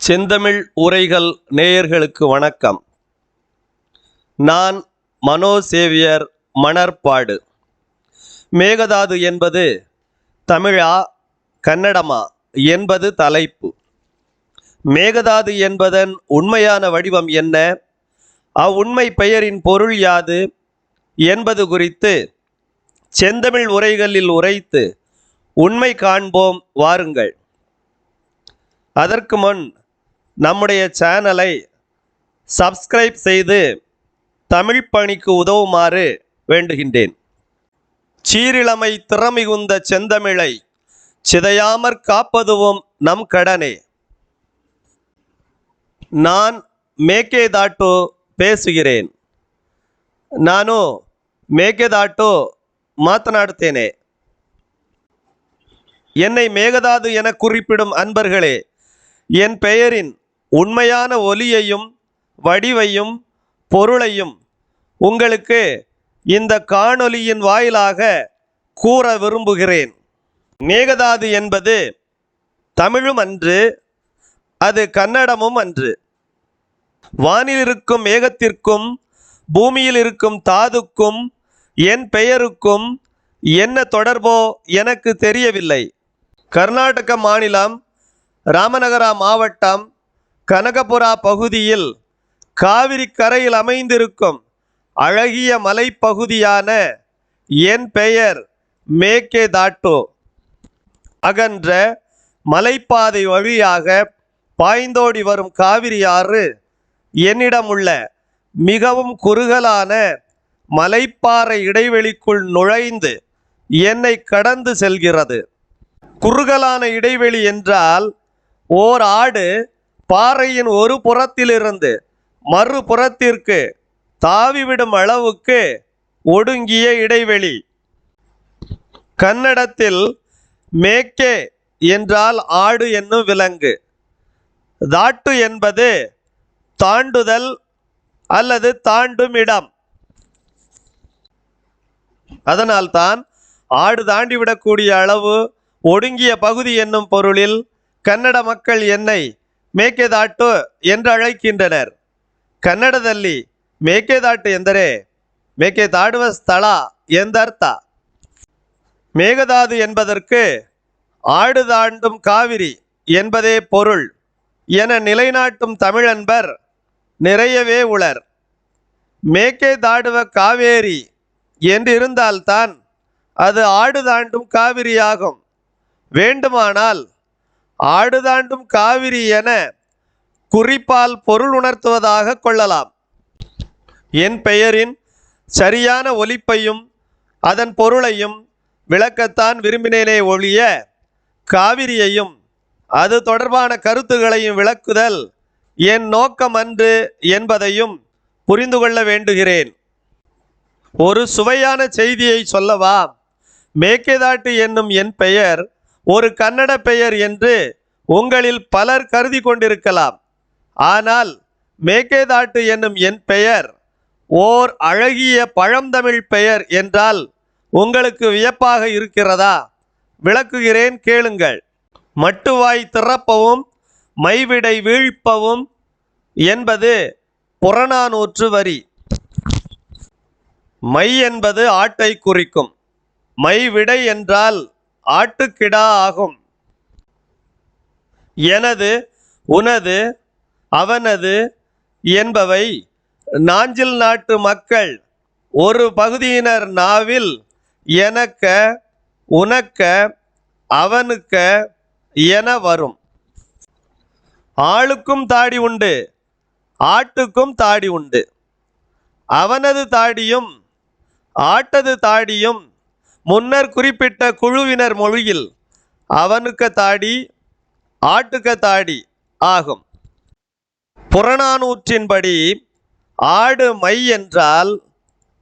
செந்தமிழ் உரைகள் நேயர்களுக்கு வணக்கம். நான் மனோ சேவியர் மணற்பாடு. மேகதாது என்பது தமிழா கன்னடமா என்பது தலைப்பு. மேகதாது என்பதன் உண்மையான வடிவம் என்ன, அவ்வுண்மை பெயரின் பொருள் யாது என்பது குறித்து செந்தமிழ் உரைகளில் உரைத்து உண்மை காண்போம் வாருங்கள். அதற்கு முன் நம்முடைய சேனலை சப்ஸ்கிரைப் செய்து தமிழ் பணிக்கு உதவுமாறு வேண்டுகின்றேன். சீரிழமை திறமிகுந்த செந்தமிழை சிதையாமற் காப்பதுவும் நம் கடனே. நான் ಮೇಕೆದಾಟು பேசுகிறேன். ನಾನು ಮೇಕೆದಾಟು ಮಾತನಾಡುತ್ತೇನೆ. என்னை மேகதாது என குறிப்பிடும் அன்பர்களே, என் பெயரின் உண்மையான ஒலியையும் வடிவையும் பொருளையும் உங்களுக்கு இந்த காணொளியின் வாயிலாக கூற விரும்புகிறேன். மேகதாது என்பது தமிழும் அன்று, அது கன்னடமும் அன்று. வானில் இருக்கும் மேகத்திற்கும் பூமியில் இருக்கும் தாதுக்கும் என் பெயருக்கும் என்ன தொடர்போ எனக்கு தெரியவில்லை. கர்நாடக மாநிலம் ராமநகரா மாவட்டம் கனகபுரா பகுதியில் காவிரி கரையில் அமைந்திருக்கும் அழகிய மலைப்பகுதியான என் பெயர் மேகதாட்டு. அகன்ற மலைப்பாதை வழியாக பாய்ந்தோடி வரும் காவிரி ஆறு என்னிடம் உள்ள மிகவும் குறுகலான மலைப்பாறை இடைவெளிக்குள் நுழைந்து என்னை கடந்து செல்கிறது. குறுகலான இடைவெளி என்றால் ஓர் ஆடு பாறையின் ஒரு புறத்திலிருந்து மறுபுறத்திற்கு தாவிவிடும் அளவுக்கு ஒடுங்கிய இடைவெளி. கன்னடத்தில் மேக்கே என்றால் ஆடு என்னும் விலங்கு. தாட்டு என்பது தாண்டுதல் அல்லது தாண்டும் இடம். அதனால்தான் ஆடு தாண்டிவிடக்கூடிய அளவு ஒடுங்கிய பகுதி என்னும் பொருளில் ಕನ್ನಡ மக்கள் என்னை ಮೇಕೆದಾಟು என்று ಅழைக்கின்றனர். ಕನ್ನಡದಲ್ಲಿ ಮೇಕೆದಾಟು ಎಂದರೆ ಮೇಕೆದಾಡುವ ಸ್ಥಳ ಎಂದರ್ಥ. மேகதாது என்பதற்கு ஆடு தாண்டும் காவிரி என்பதே பொருள் என நிலைநாட்டும் தமிழன்பர் நிறையவே உளர். மேகதாடுவ காவேரி என்று இருந்தால்தான் அது ஆடு தாண்டும் காவிரியாகும். வேண்டுமானால் ஆடு தாண்டும் காவிரி என குறிப்பால் பொருள் உணர்த்துவதாக கொள்ளலாம். என் பெயரின் சரியான ஒலிப்பையும் அதன் பொருளையும் விளக்கத்தான் விரும்பினேனே ஒழிய காவிரியையும் அது தொடர்பான கருத்துகளையும் விளக்குதல் என் நோக்கம் அன்று என்பதையும் புரிந்து கொள்ள வேண்டுகிறேன். ஒரு சுவையான செய்தியை சொல்லவா? மேகதாட்டு என்னும் என் பெயர் ஒரு கன்னட பெயர் என்று உங்களில் பலர் கருதி கொண்டிருக்கலாம். ஆனால் மேகதாட்டு என்னும் என் பெயர் ஓர் அழகிய பழந்தமிழ் பெயர் என்றால் உங்களுக்கு வியப்பாக இருக்கிறதா? விளக்குகிறேன், கேளுங்கள். மட்டுவாய் திறப்பவும் மைவிடை வீழ்ப்பவும் என்பது புறநானூற்று வரி. மை என்பது ஆட்டை குறிக்கும். மைவிடை என்றால் ஆட்டுக்கிடா ஆகும். எனது, உனது, அவனது என்பவை நாஞ்சில் நாட்டு மக்கள் ஒரு பகுதியினர் நாவில் எனக்க, உனக்க, அவனுக்க என வரும். ஆளுக்கும் தாடி உண்டு, ஆட்டுக்கும் தாடி உண்டு. அவனது தாடியும் ஆட்டது தாடியும் முன்னர் குறிப்பிட்ட குழுவினர் மொழியில் அவனுக்க தாடி, ஆட்டுக்க தாடி ஆகும். புறநானூற்றின்படி ஆடு மை என்றால்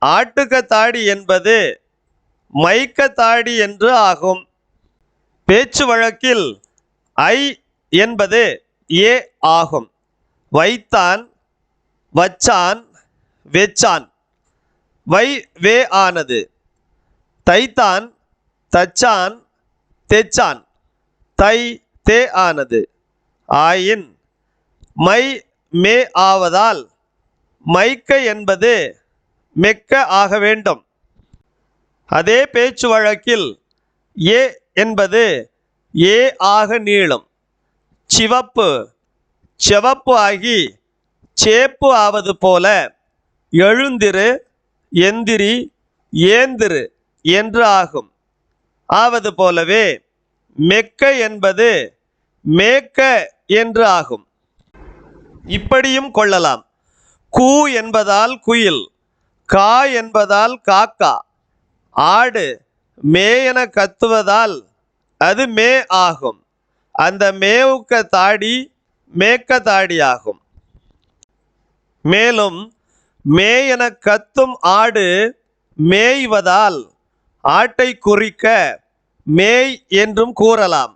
ஆட்டுக்க தாடி என்பது மைக்க தாடி என்று ஆகும். பேச்சு வழக்கில் ஐ என்பது ஏ ஆகும். வைத்தான், வச்சான், வெச்சான் வை வே ஆனது. தைத்தான், தச்சான், தெச்சான் தை தே ஆனது. ஆயின் மை மே ஆவதால் மைக்க என்பது மெக்க ஆக வேண்டும். அதே பேச்சு வழக்கில் ஏ என்பது ஏ ஆக நீளும். சிவப்பு செவப்பு ஆகி சேப்பு ஆவது போல எழுந்திரு எந்திரி ஏந்திரு என்று ஆகும். ஆவது போலவே மெக்க என்பது மேக்க என்று ஆகும். இப்படியும் கொள்ளலாம். கூ என்பதால் குயில், கா என்பதால் காக்கா. ஆடு மே என கத்துவதால் அது மே ஆகும். அந்த மேவுக்க தாடி மேக்க தாடி ஆகும். மேலும் மே என கத்தும் ஆடு மேய்வதால் ஆட்டை குறிக்க மேய் என்றும் கூறலாம்.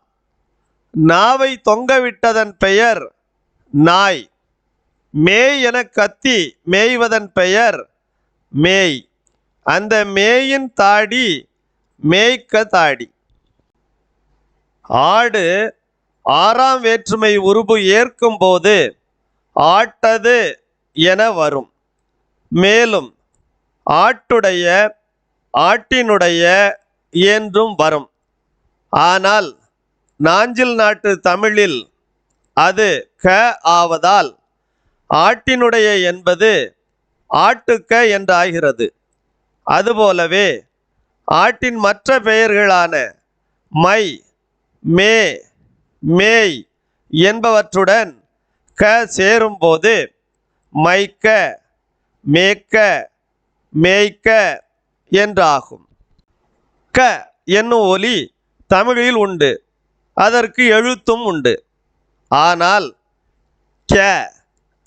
நாவை தொங்கவிட்டதன் பெயர் நாய். மேய் என கத்தி மேய்வதன் பெயர் மேய். அந்த மேயின் தாடி மேய்க்க தாடி. ஆடு ஆறாம் வேற்றுமை உருபு ஏற்கும் போது ஆட்டது என வரும். மேலும் ஆட்டுடைய ஆட்டினுடைய என்றும் வரும். ஆனால் நாஞ்சில் நாட்டு தமிழில் அது க ஆவதால் ஆட்டினுடைய என்பது ஆட்டுக்க என்றாகிறது. அதுபோலவே ஆட்டின் மற்ற பெயர்களான மை மே மேய் என்பவற்றுடன் க சேரும்போது மைக்க மேக்க மேய்க்க என்றாகும். க என்னும் ஒலி தமிழில் உண்டு, அதற்கு எழுத்தும் உண்டு. ஆனால் க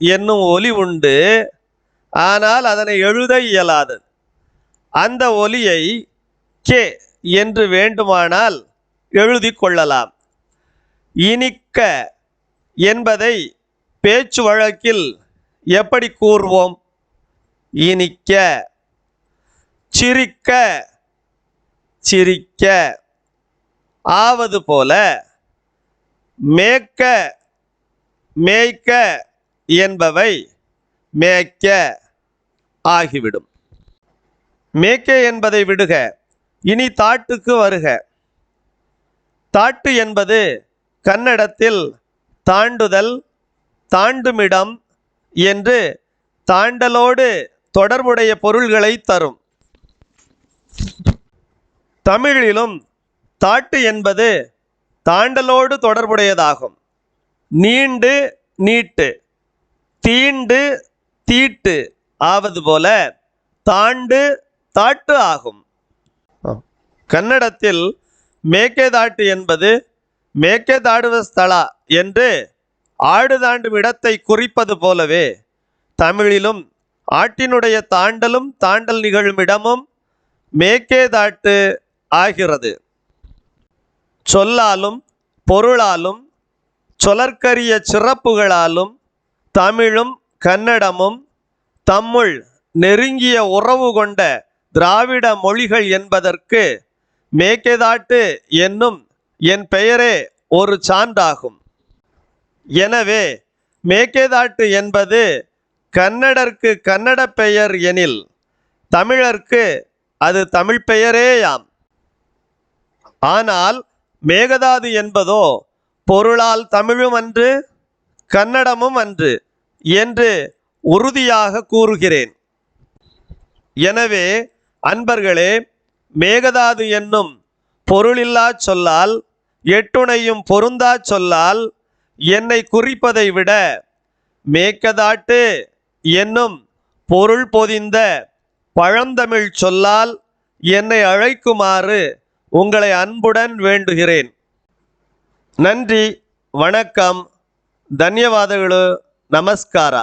என்னும் ஒலி உண்டு, ஆனால் அதனை எழுத இயலாது. அந்த ஒலியை கே என்று வேண்டுமானால் எழுதி கொள்ளலாம். இனிக்க என்பதை பேச்சு வழக்கில் எப்படி கூறுவோம்? இனிக்க. சிரிக்க சிரிக்க. ஆவது போல மேக்க மேய்க்க என்பவை மேய்க்க ஆகிவிடும். மேய்க்க என்பதை விடுக, இனி தாட்டுக்கு வருக. தாட்டு என்பது கன்னடத்தில் தாண்டுதல் தாண்டுமிடம் என்று தாண்டலோடு தொடர்புடைய பொருள்களை தரும். தமிழிலும் தாட்டு என்பது தாண்டலோடு தொடர்புடையதாகும். நீண்டு நீட்டு தீண்டு தீட்டு ஆவது போல தாண்டு தாட்டு ஆகும். கன்னடத்தில் மேக்கேதாட்டு என்பது மேக்கேதாடுவ ஸ்தலா என்று ஆடு தாண்டும் இடத்தை குறிப்பது போலவே தமிழிலும் ஆட்டினுடைய தாண்டலும் தாண்டல் நிகழும் இடமும் மேக்கேதாட்டு ஆகிறது. சொல்லாலும் பொருளாலும் சொலற்கரிய சிறப்புகளாலும் தமிழும் கன்னடமும் தம்முள் நெருங்கிய உறவு கொண்ட திராவிட மொழிகள் என்பதற்கு மேக்கேதாட்டு என்னும் என் பெயரே ஒரு சான்றாகும். எனவே மேக்கேதாட்டு என்பது கன்னடர்க்கு கன்னட பெயர் எனில் தமிழர்க்கு அது தமிழ் பெயரேயாம். ஆனால் மேகதாது என்பதோ பொருளால் தமிழும் அன்று கன்னடமும் அன்று என்று உறுதியாக கூறுகிறேன். எனவே அன்பர்களே, மேகதாது என்னும் பொருளில்லா சொல்லால் எட்டுணையும் பொருந்தா சொல்லால் என்னை குறிப்பதை விட மேக்கதாட்டு என்னும் பொருள் பொதிந்த பழந்தமிழ் சொல்லால் என்னை அழைக்குமாறு உங்களை அன்புடன் வேண்டுகிறேன். நன்றி, வணக்கம், ಧನ್ಯವಾದಗಳು, ನಮಸ್ಕಾರ.